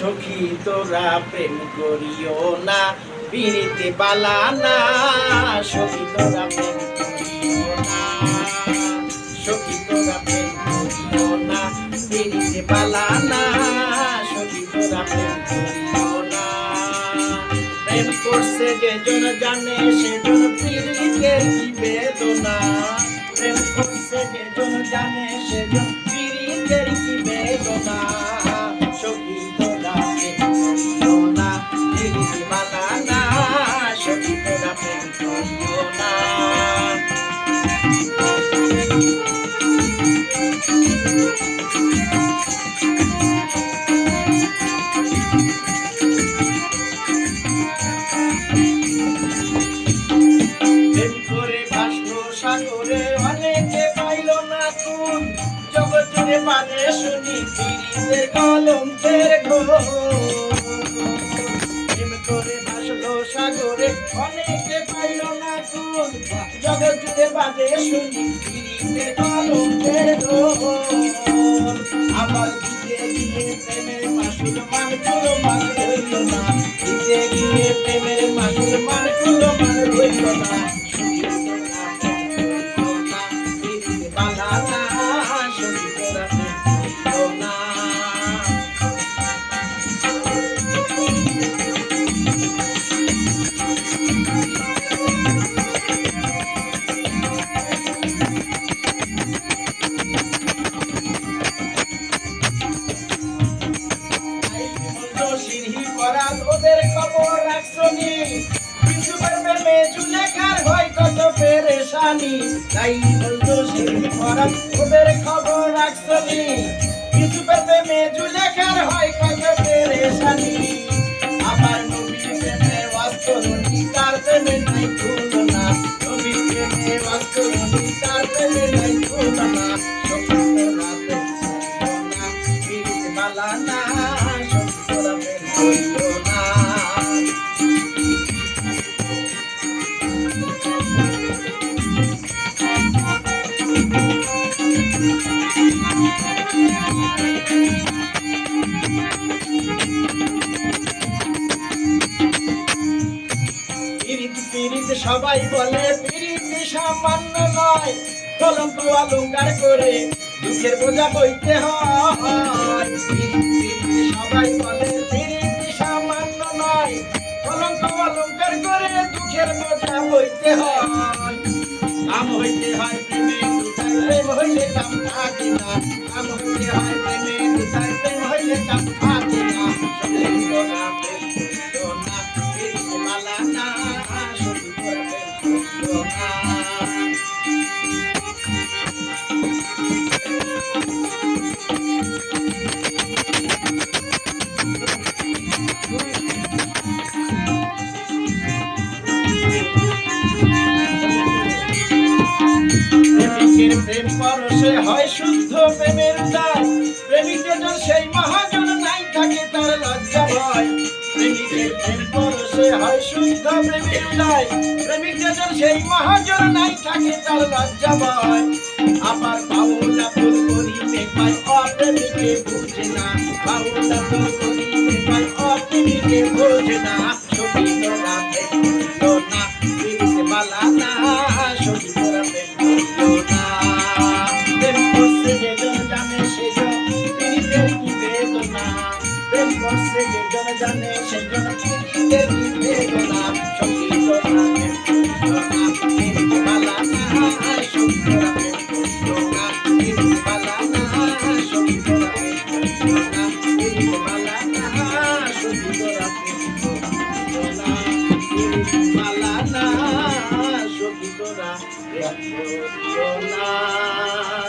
সখী তোরা প্রেম করিও না পিরিতে বালা না সখী তোরা প্রেম করিও না সখী তোরা প্রেম করিও না পিরিতে বালা না সখী তোরা প্রেম করিও না প্রেম করছে যেজন জানে সেজন পিরিতের কি বেদনা প্রেম করছে যেজন জানে সেজন পিরিতের কি বেদনা সখী তোরা প্রেম করিও না পিরিতে বালা না সখী তোরা প্রেম করিও না সাগরে অনেকে পাইল না কোন জগৎ জুড়ে বাজে শুনি পিরিতের কলঙ্কের ঘোর প্রেম করে ভাসলো সাগরে অনেকে পাইল না কোন জগৎ জুড়ে বাজে শুনি পিরিতের কলঙ্কের ঘোর আবার দিতে গিয়ে প্রেমের মাসুল মানগুলো মান হইল না দিতে গিয়ে প্রেমের মাসুল মানগুলো মান হইল না ওদের খবর রাখছনি ইউসুফের প্রেমে জুলেখার হয় কত পেরেশানি তাই বলতো সেই পরাত ওদের খবর রাখছনি ইউসুফের প্রেমে জুলেখার হয় কত পেরেশানি আমার নবীর প্রেমে ওয়াস্তরণী তার প্রেমে নাই তুলনা নবীর প্রেমে ওয়াস্তরণী তার প্রেমে নাই তুলনা সখী তোরা প্রেম করিও না পিরিতে বালা না সখী তোরা প্রেম করিও না পিরিতে সবাই বলে পিরিতে সামান্য নয় কলঙ্ক অলঙ্কার করে দুঃখের বোঝা বইতে হয় পিরিতে সবাই বলে পিরিতে সামান্য নয় কলঙ্ক অলঙ্কার করে দুঃখের বোঝা বইতে হয় কাম হইতে হয় প্রেমে দুটাই প্রেম হইলে কাম থাকে না কাম হইতে হয় প্রেমে দুটাই প্রেম হইলে কাম থাকে না সখী তোরা প্রেম করিও না পিরিতে বালা না সখী তোরা প্রেম করিও না প্রেম পরশে হয় শুদ্ধ প্রেমের উদয় প্রেমিকের সেই মহাজন নাই থাকে তার লজ্জা ভয় প্রেমিকের প্রেম পরশে হয় শুদ্ধ প্রেমের উদয় প্রেমিকের সেই মহাজন নাই থাকে তার লজ্জা ভয় আবার বাউলা ফুল করিতে পায় অপ্রেমিকে বুঝে না বাউলা ফুল করিতে পায় অপ্রেমিকে বোঝে না সখী তোরা প্রেম করিও না পিরিতে বালা না সখী তোরা প্রেম করিও না প্রেম করছে যেজন জানে সেজন পিরিতের কি বেদনা প্রেম করছে যেজন জানে সেজন পিরিতের কি বেদনা সখী তোরা প্রেম করিও না পিরিতে বালা না সখী তোরা প্রেম করিও না পিরিতে বালা না সখী তোরা প্রেম করিও না পিরিতে বালা না সখী তোরা প্রেম করিও না পিরিতে বালা না সখী তোরা প্রেম করিও না